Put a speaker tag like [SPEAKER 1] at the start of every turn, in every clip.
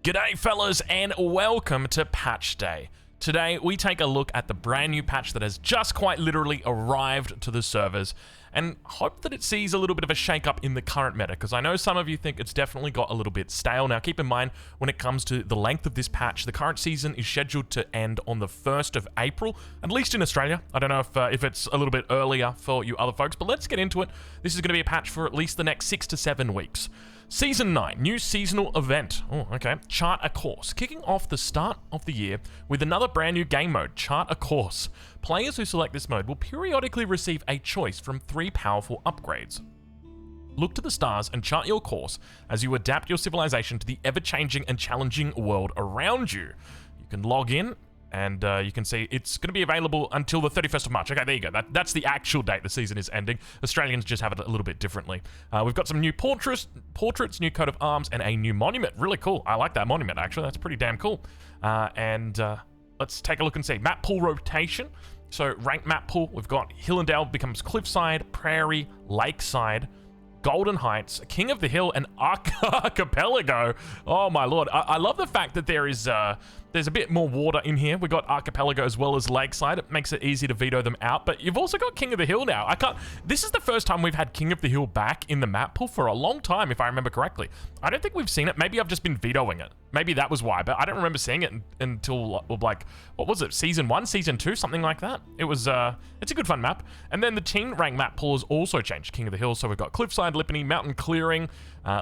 [SPEAKER 1] G'day fellas and welcome to Patch Day. Today we take a look at the brand new patch that has just quite literally arrived to the servers and hope that it sees a little bit of a shake-up in the current meta, because I know some of you think it's definitely got a little bit stale. Now keep in mind, when it comes to the length of this patch, the current season is scheduled to end on the 1st of April, at least in Australia. I don't know if it's a little bit earlier for you other folks, but let's get into it. This is going to be a patch for at least the next 6 to 7 weeks. Season 9, new seasonal event. Oh, okay. Chart a course. Kicking off the start of the year with another brand new game mode, Chart a Course. Players who select this mode will periodically receive a choice from 3 powerful upgrades. Look to the stars and chart your course as you adapt your civilization to the ever-changing and challenging world around you. You can log in and you can see it's going to be available until the 31st of March. Okay, there you go. That's the actual date the season is ending. Australians just have it a little bit differently. We've got some new portraits, new coat of arms, and a new monument. Really cool. I like that monument, actually. That's pretty damn cool. Let's take a look and see. Map pool rotation. So, ranked map pool. We've got Hillendale becomes Cliffside, Prairie, Lakeside, Golden Heights, King of the Hill, and Archipelago. Oh my lord. I love the fact that there's a bit more water in here. We got Archipelago as well as Lakeside. It makes it easy to veto them out, but you've also got King of the Hill now. This is the first time we've had King of the Hill back in the map pool for a long time, if I remember correctly. I don't think we've seen it. Maybe I've just been vetoing it. Maybe that was why, but I don't remember seeing it until, like, what was it? Season 1, Season 2, something like that. It was, it's a good fun map. And then the team rank map pool has also changed, King of the Hill. So we've got Cliffside, Lipany, Mountain Clearing,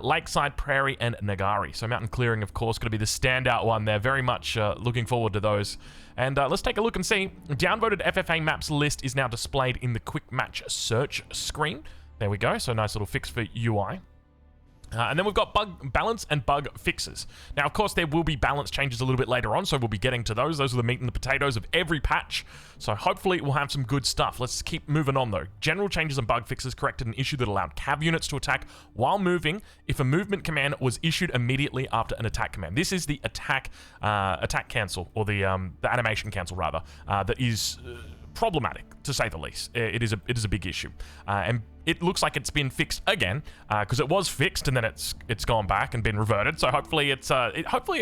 [SPEAKER 1] Lakeside, Prairie, and Nagari. So Mountain Clearing, of course, going to be the standout one there. Very much looking forward to those. And let's take a look and see. Downvoted FFA maps list is now displayed in the quick match search screen. There we go. So nice little fix for UI. And then we've got bug balance and bug fixes. Now, of course, there will be balance changes a little bit later on, so we'll be getting to those. Those are the meat and the potatoes of every patch. So hopefully we'll have some good stuff. Let's keep moving on, though. General changes and bug fixes corrected an issue that allowed cav units to attack while moving if a movement command was issued immediately after an attack command. This is the attack cancel, or the animation cancel, rather, that is problematic, to say the least. It is a big issue, and it looks like it's been fixed again, because it was fixed and then it's gone back and been reverted. So hopefully it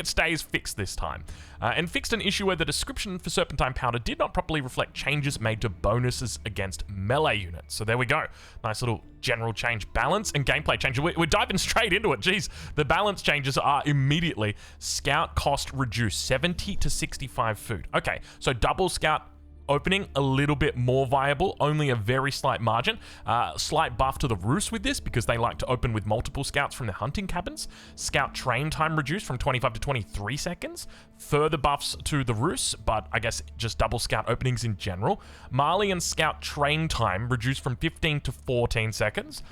[SPEAKER 1] stays fixed this time. And fixed an issue where the description for Serpentine Powder did not properly reflect changes made to bonuses against melee units. So there we go. Nice little general change. Balance and gameplay change. We're diving straight into it. Jeez, the balance changes are immediately. Scout cost reduced 70 to 65 food. Okay, so double scout opening a little bit more viable, only a very slight margin. Slight buff to the roost with this because they like to open with multiple scouts from their hunting cabins. Scout train time reduced from 25 to 23 seconds. Further buffs to the roost, but I guess just double scout openings in general. Malian scout train time reduced from 15 to 14 seconds.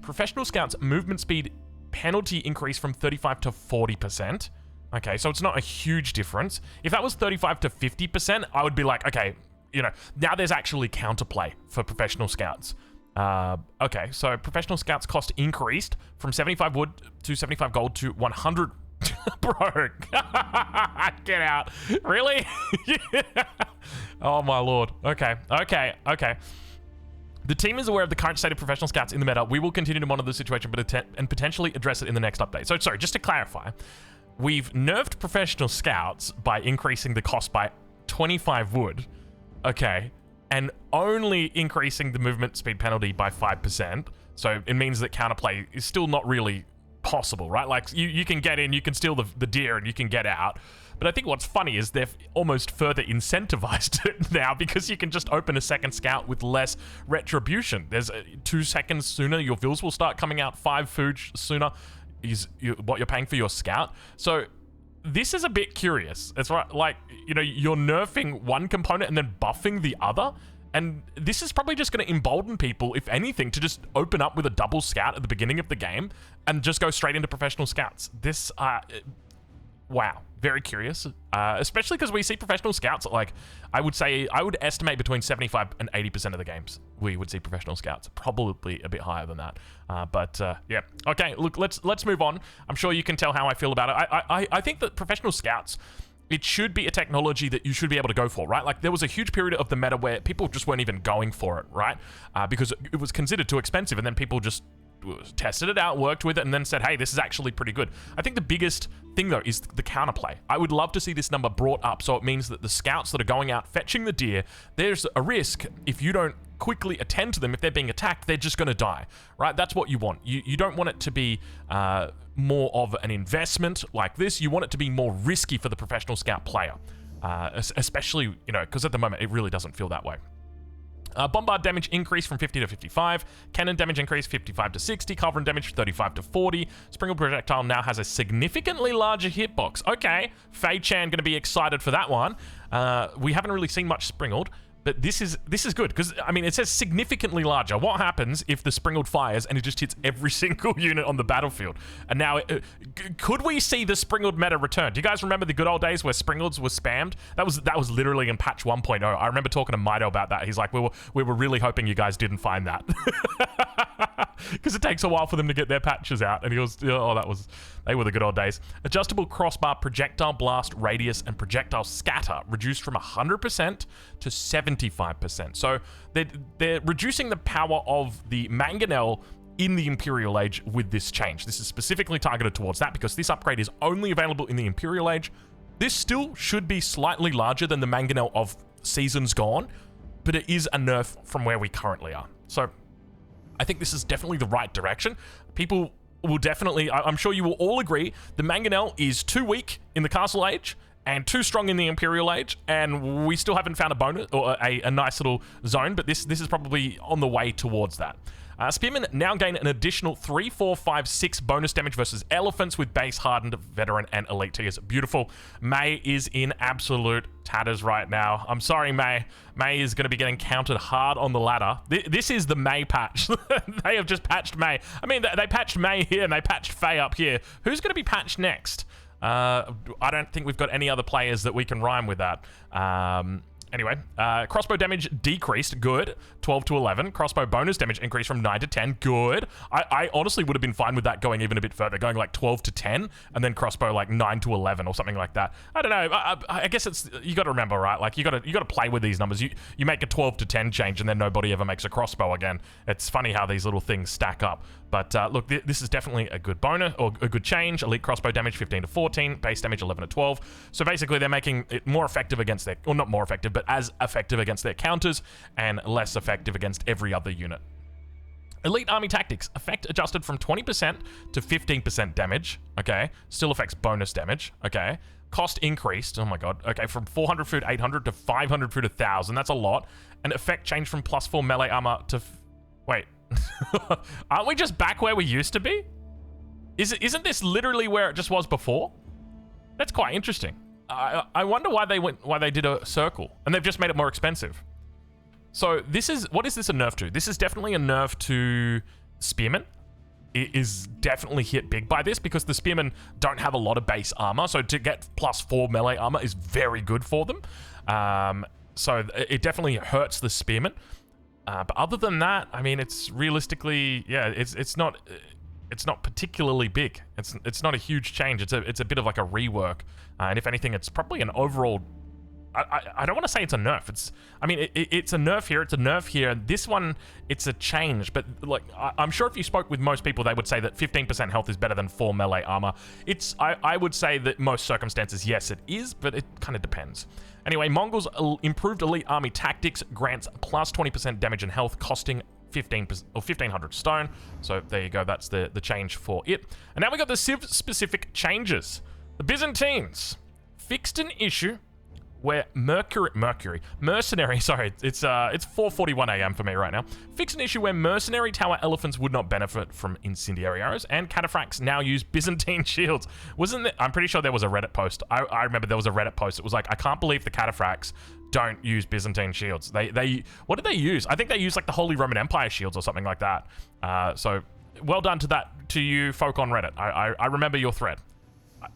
[SPEAKER 1] Professional scouts movement speed penalty increased from 35 to 40%. Okay, so it's not a huge difference. If that was 35 to 50%, I would be like, okay, you know, now there's actually counterplay for professional scouts. Okay, so professional scouts cost increased from 75 wood to 75 gold to 100. Bro, get out. Really? Oh my lord. Okay. The team is aware of the current state of professional scouts in the meta. We will continue to monitor the situation and potentially address it in the next update. So, sorry, just to clarify, we've nerfed professional scouts by increasing the cost by 25 wood. Okay, and only increasing the movement speed penalty by 5%. So it means that counterplay is still not really possible, right? Like, you can get in, you can steal the deer, and you can get out. But I think what's funny is they've almost further incentivized it now, because you can just open a second scout with less retribution. There's 2 seconds sooner, your vills will start coming out, 5 food sooner is what you're paying for your scout. So this is a bit curious. It's right, like, you know, you're nerfing one component and then buffing the other, and this is probably just going to embolden people, if anything, to just open up with a double scout at the beginning of the game and just go straight into professional scouts. This, wow, very curious, especially because we see professional scouts at, like, I would estimate between 75 and 80% of the games we would see professional scouts, probably a bit higher than that. Yeah. Okay, look, let's move on. I'm sure you can tell how I feel about it. I think that professional scouts, it should be a technology that you should be able to go for, right? Like, there was a huge period of the meta where people just weren't even going for it, right? Because it was considered too expensive, and then people just tested it out, worked with it, and then said, hey, this is actually pretty good. I think the biggest thing, though, is the counterplay. I would love to see this number brought up so it means that the scouts that are going out fetching the deer, there's a risk if you don't quickly attend to them, if they're being attacked, they're just going to die, right? That's what you want. You don't want it to be more of an investment like this. You want it to be more risky for the professional scout player, especially, you know, because at the moment it really doesn't feel that way. Bombard damage increased from 50 to 55. Cannon damage increased 55 to 60. Culverin damage 35 to 40. Sprinkled projectile now has a significantly larger hitbox. Okay, Fei Chan going to be excited for that one. We haven't really seen much sprinkled, but this is good because, I mean, it says significantly larger. What happens if the sprinkled fires and it just hits every single unit on the battlefield? And now, could we see the sprinkled meta return? Do you guys remember the good old days where sprinkleds were spammed? That was literally in patch 1.0. I remember talking to Mido about that. He's like, we were really hoping you guys didn't find that. Because it takes a while for them to get their patches out. And he was, oh, they were the good old days. Adjustable crossbar, projectile blast radius, and projectile scatter reduced from 100% to 75%. So they're reducing the power of the mangonel in the Imperial Age with this change. This is specifically targeted towards that because this upgrade is only available in the Imperial Age. This still should be slightly larger than the mangonel of seasons gone, but it is a nerf from where we currently are. So I think this is definitely the right direction. People will definitely, I'm sure you will all agree, the mangonel is too weak in the Castle Age and too strong in the Imperial Age, and we still haven't found a bonus or a nice little zone, but this is probably on the way towards that. Spearmen now gain an additional 3, 4, 5, 6 bonus damage versus elephants with base, hardened, veteran, and elite tiers. Beautiful. May is in absolute tatters right now. I'm sorry, May. May is going to be getting counted hard on the ladder. This is the May patch. They have just patched May. I mean, they patched May here and they patched Faye up here. Who's going to be patched next? I don't think we've got any other players that we can rhyme with that. Anyway, crossbow damage decreased, good, 12 to 11. Crossbow bonus damage increased from 9 to 10, good. I honestly would have been fine with that going even a bit further, going like 12 to 10, and then crossbow like 9 to 11 or something like that. I don't know, I guess it's, you got to remember, right? Like, you got to play with these numbers. You make a 12 to 10 change, and then nobody ever makes a crossbow again. It's funny how these little things stack up. But look, this is definitely a good bonus, or a good change. Elite crossbow damage 15 to 14, base damage 11 to 12. So basically they're making it more effective against their, or not more effective, but as effective against their counters and less effective against every other unit. Elite army tactics, effect adjusted from 20% to 15% damage, okay? Still affects bonus damage, okay? Cost increased, oh my god, okay, from 400 food 800 to 500 food 1000, that's a lot. And effect changed from +4 melee armor to, wait. Aren't we just back where we used to be? Isn't this literally where it just was before? That's quite interesting. I wonder why they did a circle, and they've just made it more expensive. So what is this a nerf to? This is definitely a nerf to spearmen. It is definitely hit big by this because the spearmen don't have a lot of base armor, so to get +4 melee armor is very good for them. So it definitely hurts the spearmen. But other than that, I mean, it's realistically, yeah, it's not particularly big. It's not a huge change. It's a bit of like a rework, and if anything, it's probably an overall. I don't want to say it's a nerf. It's a nerf here. It's a nerf here. This one, it's a change. But like, I'm sure if you spoke with most people, they would say that 15% health is better than 4 melee armor. I would say that most circumstances, yes, it is, but it kind of depends. Anyway, Mongols improved elite army tactics grants plus 20% damage and health, costing 15% or 1500 stone. So there you go. That's the change for it. And now we got the civ specific changes. The Byzantines fixed an issue where mercenary, sorry, it's 4:41 a.m. for me right now. Fixed an issue where mercenary tower elephants would not benefit from incendiary arrows, and cataphracts now use Byzantine shields. I'm pretty sure there was a Reddit post. I remember there was a Reddit post. It was like, I can't believe the cataphracts don't use Byzantine shields. They what did they use? I think they use like the Holy Roman Empire shields or something like that. So well done to you folk on Reddit. I remember your thread.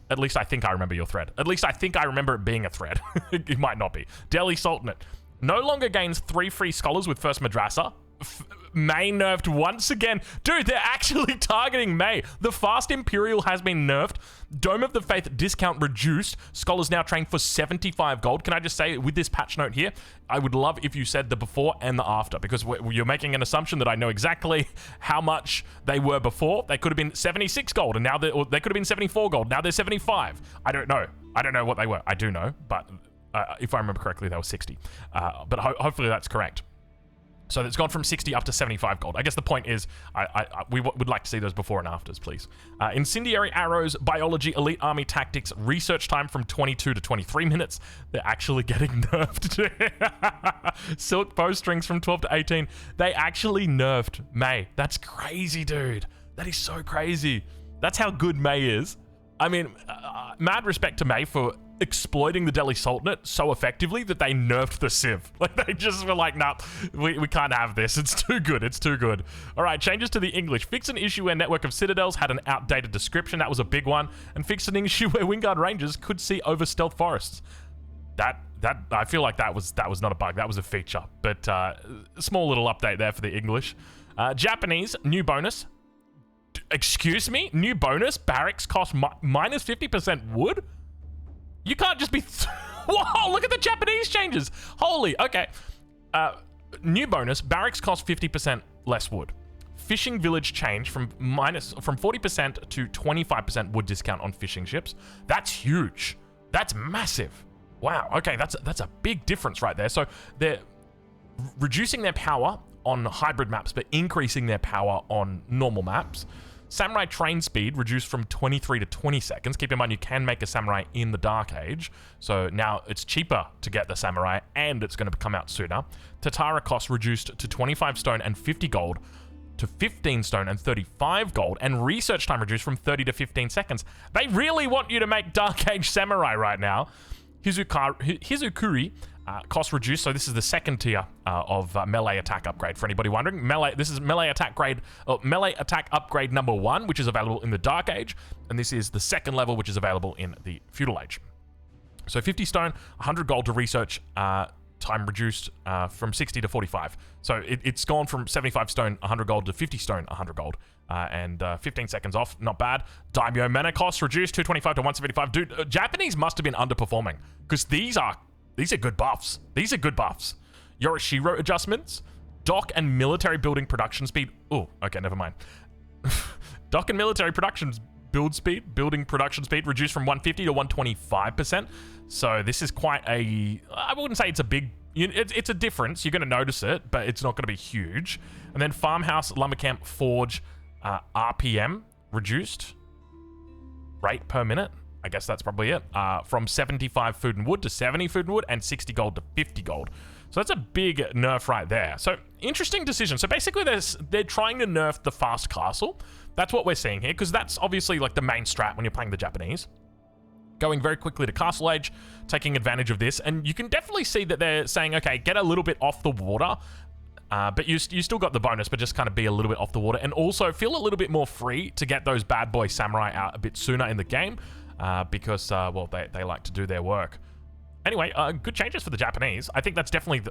[SPEAKER 1] At least I think I remember your thread. At least I think I remember it being a thread. It might not be. Delhi Sultanate no longer gains 3 free scholars with first madrasa. May nerfed once again. Dude, they're actually targeting May. The Fast Imperial has been nerfed. Dome of the Faith discount reduced. Scholars now train for 75 gold. Can I just say, with this patch note here, I would love if you said the before and the after, because you're making an assumption that I know exactly how much they were before. They could have been 76 gold, and now they could have been 74 gold. Now they're 75. I don't know. I don't know what they were. I do know, but if I remember correctly, they were 60. But hopefully that's correct. So it's gone from 60 up to 75 gold. I guess the point is, we would like to see those before and afters, please. Incendiary arrows, biology, elite army tactics, research time from 22 to 23 minutes. They're actually getting nerfed. Silk bowstrings from 12 to 18. They actually nerfed May. That's crazy, dude. That is so crazy. That's how good May is. I mean, mad respect to May for exploiting the Delhi Sultanate so effectively that they nerfed the Civ. Like, they just were like, nah, we can't have this. It's too good. It's too good. All right, changes to the English. Fix an issue where Network of Citadels had an outdated description. That was a big one. And fix an issue where Wingard Rangers could see over stealth forests. That I feel like that was not a bug. That was a feature. But small little update there for the English. Japanese, new bonus. Excuse me? New bonus? Barracks cost minus 50% wood? You can't just be... Whoa, look at the Japanese changes. Holy, okay. New bonus, barracks cost 50% less wood. Fishing village change from 40% to 25% wood discount on fishing ships. That's huge. That's massive. Wow, okay, that's a big difference right there. So they're reducing their power on hybrid maps, but increasing their power on normal maps. Samurai train speed reduced from 23 to 20 seconds. Keep in mind, you can make a samurai in the Dark Age. So now it's cheaper to get the samurai, and it's going to come out sooner. Tatara cost reduced to 25 stone and 50 gold to 15 stone and 35 gold. And research time reduced from 30 to 15 seconds. They really want you to make Dark Age samurai right now. Hizukuri cost reduced, so this is the second tier of melee attack upgrade. For anybody wondering, this is melee attack upgrade number 1, which is available in the Dark Age, and this is the second level, which is available in the Feudal Age. So 50 stone, 100 gold to research time reduced from 60 to 45. So it's gone from 75 stone, 100 gold to 50 stone, 100 gold. And 15 seconds off, not bad. Daimyo mana cost reduced 225 to 175. Dude, Japanese must have been underperforming, because these are good buffs. These are good buffs. Yorishiro adjustments, dock and military building production speed. Oh, okay, never mind. Dock and military building production speed reduced from 150 to 125%. So this is quite I wouldn't say it's a big, it's a difference. You're going to notice it, but it's not going to be huge. And then farmhouse, lumber camp, forge, RPM reduced rate per minute. I guess that's probably it. From 75 food and wood to 70 food and wood, and 60 gold to 50 gold. So that's a big nerf right there. So interesting decision. So basically they're trying to nerf the fast castle. That's what we're seeing here, because that's obviously like the main strat when you're playing the Japanese. Going very quickly to Castle Age, taking advantage of this. And you can definitely see that they're saying, okay, get a little bit off the water. But you still got the bonus, but just kind of be a little bit off the water. And also feel a little bit more free to get those bad boy samurai out a bit sooner in the game. Because, well, they like to do their work. Anyway, good changes for the Japanese. I think that's definitely,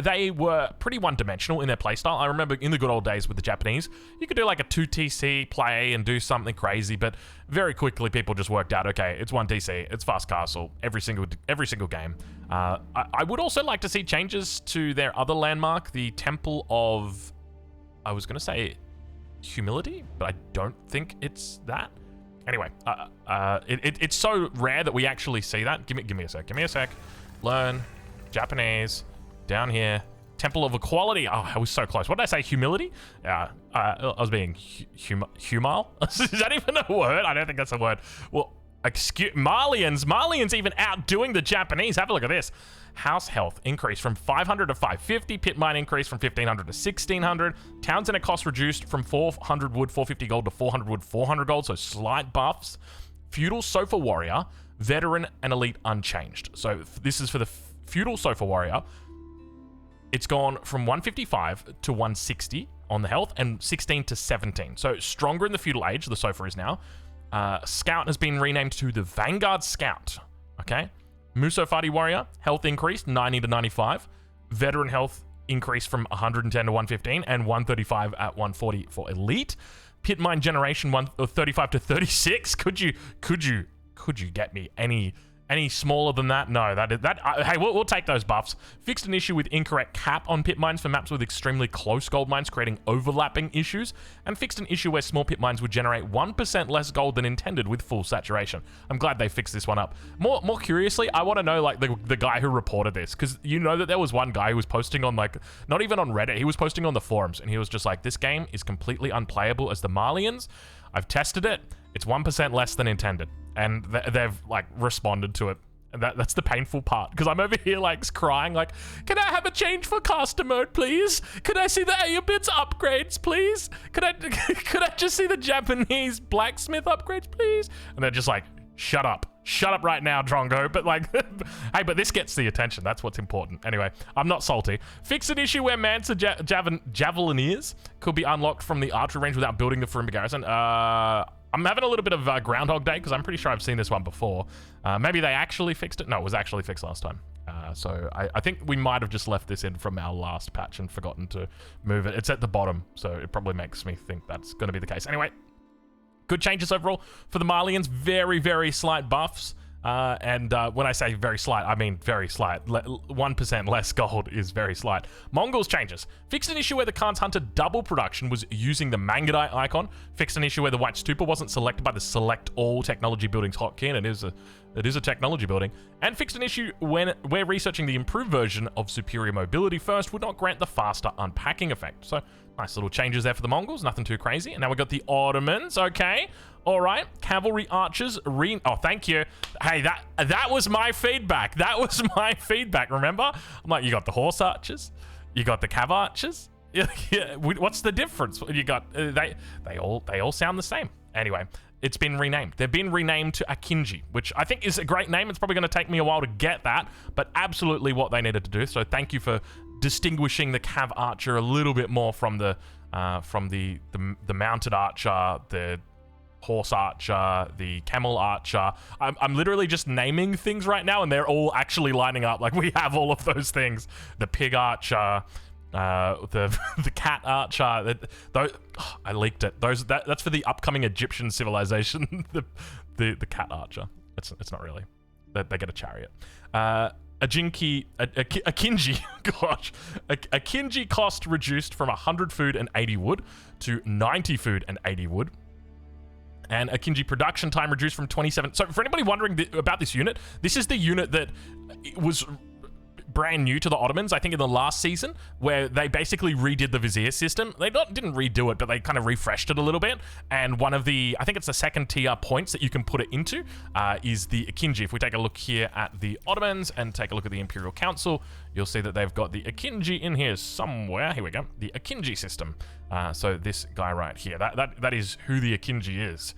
[SPEAKER 1] they were pretty one-dimensional in their playstyle. I remember in the good old days with the Japanese, you could do like a 2TC play and do something crazy, but very quickly people just worked out, okay, it's 1TC, it's fast castle, every single game. I would also like to see changes to their other landmark, the Temple of, I was going to say Humility, but I don't think it's that. Anyway, it's so rare that we actually see that. Give me a sec. Give me a sec. Learn Japanese down here. Temple of Equality. Oh, I was so close. What did I say? Humility? I was being humal. Is that even a word? I don't think that's a word. Well, Malians even outdoing the Japanese. Have a look at this. House health increased from 500 to 550. Pit mine increased from 1500 to 1600. Towns and a cost reduced from 400 wood, 450 gold to 400 wood, 400 gold. So slight buffs. Feudal Sofa Warrior, Veteran and Elite unchanged. So this is for the Feudal Sofa Warrior. It's gone from 155 to 160 on the health and 16 to 17. So stronger in the Feudal Age, the Sofa is now. Scout has been renamed to the Vanguard Scout. Okay. Musofati Warrior, health increased 90 to 95. Veteran health increase from 110 to 115 and 135 at 140 for elite. Pit mine generation 35 to 36. Could you get me any smaller than that? No, hey, we'll take those buffs. Fixed an issue with incorrect cap on pit mines for maps with extremely close gold mines, creating overlapping issues, and fixed an issue where small pit mines would generate 1% less gold than intended with full saturation. I'm glad they fixed this one up. More curiously, I want to know like the guy who reported this, because you know that there was one guy who was posting on like, not even on Reddit, he was posting on the forums, and he was just like, this game is completely unplayable as the Malians. I've tested it. It's 1% less than intended. And they've like responded to it. And that's the painful part, because I'm over here like crying like, can I have a change for caster mode, please? Could I see the Ayyubids upgrades, please? Could I just see the Japanese blacksmith upgrades, please? And they're just like, shut up right now, Drongo. But like, hey, but this gets the attention. That's what's important. Anyway, I'm not salty. Fix an issue where Mansa Javelineers could be unlocked from the archery range without building the Farimba garrison. I'm having a little bit of Groundhog Day, because I'm pretty sure I've seen this one before. Maybe they actually fixed it. No, it was actually fixed last time. So I think we might have just left this in from our last patch and forgotten to move it. It's at the bottom, so it probably makes me think that's going to be the case. Anyway, good changes overall for the Malians. Very, very slight buffs. When I say very slight, I mean very slight. 1% less gold is very slight. Mongols changes. Fixed an issue where the Khan's Hunter double production was using the Mangudai icon. Fixed an issue where the White Stupa wasn't selected by the Select All Technology Buildings hotkey, and it is a technology building. And fixed an issue when we're researching the improved version of Superior Mobility First would not grant the faster unpacking effect. So nice little changes there for the Mongols. Nothing too crazy. And now we've got the Ottomans. Okay. All right, cavalry archers. Oh, thank you. Hey, that was my feedback. That was my feedback. Remember? I'm like, you got the horse archers, you got the cav archers. Yeah, what's the difference? You got they all sound the same. Anyway, it's been renamed. They've been renamed to Akinji, which I think is a great name. It's probably going to take me a while to get that, but absolutely what they needed to do. So thank you for distinguishing the cav archer a little bit more from the mounted archer, the horse archer, the camel archer. I'm literally just naming things right now, and they're all actually lining up. Like, we have all of those things. The pig archer, the cat archer. I leaked it. That's for the upcoming Egyptian civilization. the cat archer. It's not really. They get a chariot. A Kinji, gosh. A Kinji cost reduced from 100 food and 80 wood to 90 food and 80 wood. And Akinji production time reduced from 27. So for anybody wondering about this unit, this is the unit that was brand new to the Ottomans, I think in the last season, where they basically redid the Vizier system. They didn't redo it, but they kind of refreshed it a little bit. And one of the, I think it's the second tier points that you can put it into is the Akinji. If we take a look here at the Ottomans and take a look at the Imperial Council, you'll see that they've got the Akinji in here somewhere. Here we go. The Akinji system. So this guy right here, that is who the Akinji is.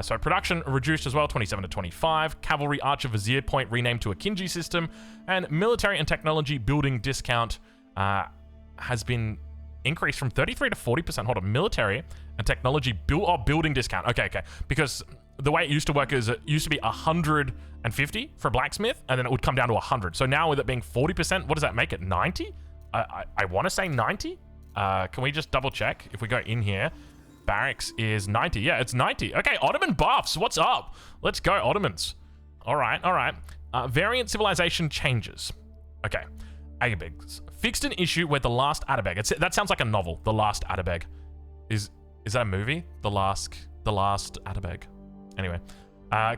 [SPEAKER 1] So production reduced as well, 27 to 25. Cavalry Archer Vizier Point renamed to Akinji system. And military and technology building discount has been increased from 33 to 40%. Hold on, military and technology building discount. Okay. Because the way it used to work is it used to be 150 for blacksmith, and then it would come down to 100. So now with it being 40%, what does that make it? 90? I want to say 90. Can we just double check? If we go in here, barracks is 90. Yeah, it's 90. Okay, Ottoman buffs. What's up? Let's go, Ottomans. All right. Variant civilization changes. Okay. Ayyubids. Fixed an issue where the last Atabeg. That sounds like a novel. The last Atabeg. Is that a movie? The last Atabeg. Anyway.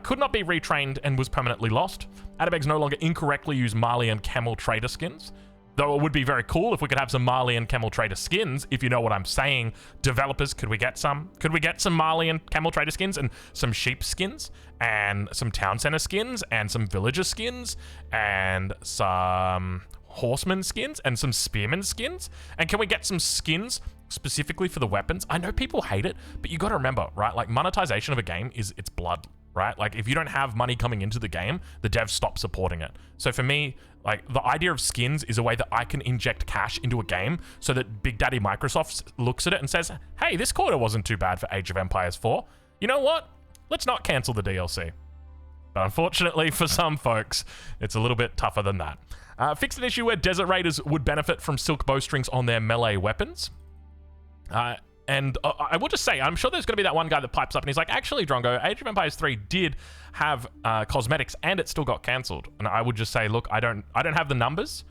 [SPEAKER 1] Could not be retrained and was permanently lost. Atabegs no longer incorrectly use Malian camel trader skins. Though it would be very cool if we could have some Malian camel trader skins, if you know what I'm saying. Developers, could we get some? Could we get some Malian camel trader skins and some sheep skins and some town center skins and some villager skins and some horseman skins and some spearman skins? And can we get some skins specifically for the weapons? I know people hate it, but you got to remember, right? Like, monetization of a game is its blood, right? Like, if you don't have money coming into the game, the devs stop supporting it. So for me, like, the idea of skins is a way that I can inject cash into a game so that Big Daddy Microsoft looks at it and says, hey, this quarter wasn't too bad for Age of Empires 4. You know what? Let's not cancel the DLC. But unfortunately for some folks, it's a little bit tougher than that. Fixed an issue where desert raiders would benefit from silk bowstrings on their melee weapons. And I will just say, I'm sure there's going to be that one guy that pipes up and he's like, actually, Drongo, Age of Empires 3 did have cosmetics and it still got cancelled. And I would just say, look, I don't have the numbers.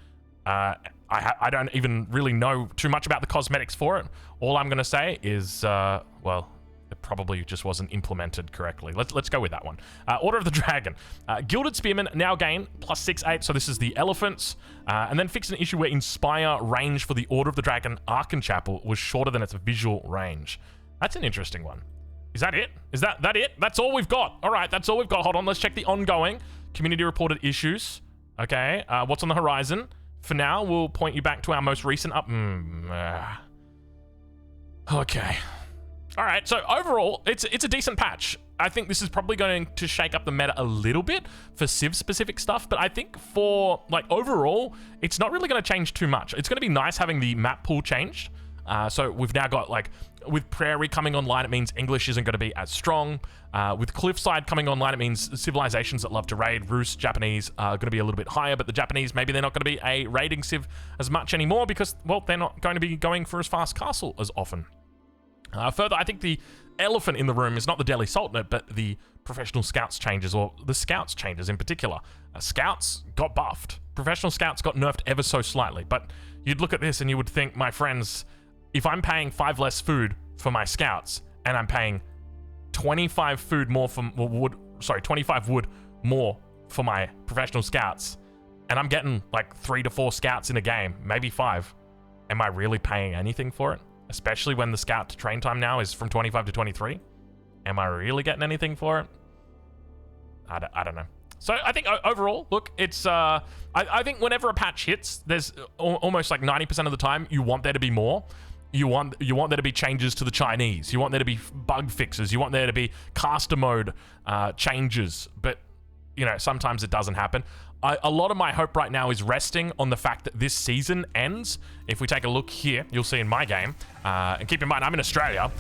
[SPEAKER 1] I don't even really know too much about the cosmetics for it. All I'm going to say is, well, it probably just wasn't implemented correctly. Let's go with that one. Order of the Dragon. Gilded Spearmen now gain +6/8, so this is the elephants. And then fixed an issue where Inspire range for the Order of the Dragon Archon Chapel was shorter than its visual range. That's an interesting one. Is that it? Is that it? That's all we've got. All right, that's all we've got. Hold on, let's check the ongoing community reported issues. Okay, what's on the horizon? For now, we'll point you back to our most recent up. Okay. All right, so overall, it's a decent patch. I think this is probably going to shake up the meta a little bit for Civ-specific stuff, but I think for, like, overall, it's not really going to change too much. It's going to be nice having the map pool changed. So we've now got, like, with Prairie coming online, it means English isn't going to be as strong. With Cliffside coming online, it means civilizations that love to raid, Rus, Japanese, are going to be a little bit higher, but the Japanese, maybe they're not going to be a raiding Civ as much anymore because, well, they're not going to be going for as fast castle as often. Further, I think the elephant in the room is not the Delhi Sultanate, but the professional scouts changes, or the scouts changes in particular. Scouts got buffed. Professional scouts got nerfed ever so slightly, but you'd look at this and you would think, my friends, if I'm paying 5 less food for my scouts, and I'm paying 25 wood more for my professional scouts, and I'm getting like 3 to 4 scouts in a game, maybe 5, am I really paying anything for it? Especially when the scout to train time now is from 25 to 23. Am I really getting anything for it? I don't know. So I think overall, look, it's I think whenever a patch hits, there's almost like 90% of the time you want there to be more. You want there to be changes to the Chinese. You want there to be bug fixes. You want there to be caster mode changes. But you know, sometimes it doesn't happen. A lot of my hope right now is resting on the fact that this season ends. If we take a look here, you'll see in my game, and keep in mind, I'm in Australia,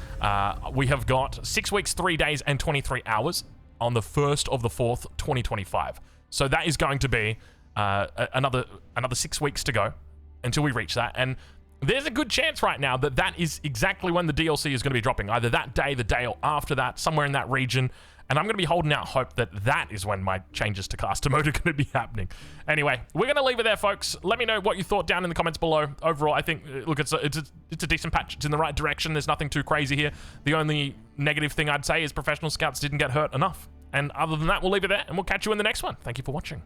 [SPEAKER 1] we have got 6 weeks, 3 days, and 23 hours on the 1st of the 4th, 2025. So that is going to be another 6 weeks to go until we reach that. And there's a good chance right now that that is exactly when the DLC is going to be dropping. Either that day, the day after that, somewhere in that region. And I'm going to be holding out hope that that is when my changes to caster mode are going to be happening. Anyway, we're going to leave it there, folks. Let me know what you thought down in the comments below. Overall, I think, look, it's a decent patch. It's in the right direction. There's nothing too crazy here. The only negative thing I'd say is professional scouts didn't get hurt enough. And other than that, we'll leave it there, and we'll catch you in the next one. Thank you for watching.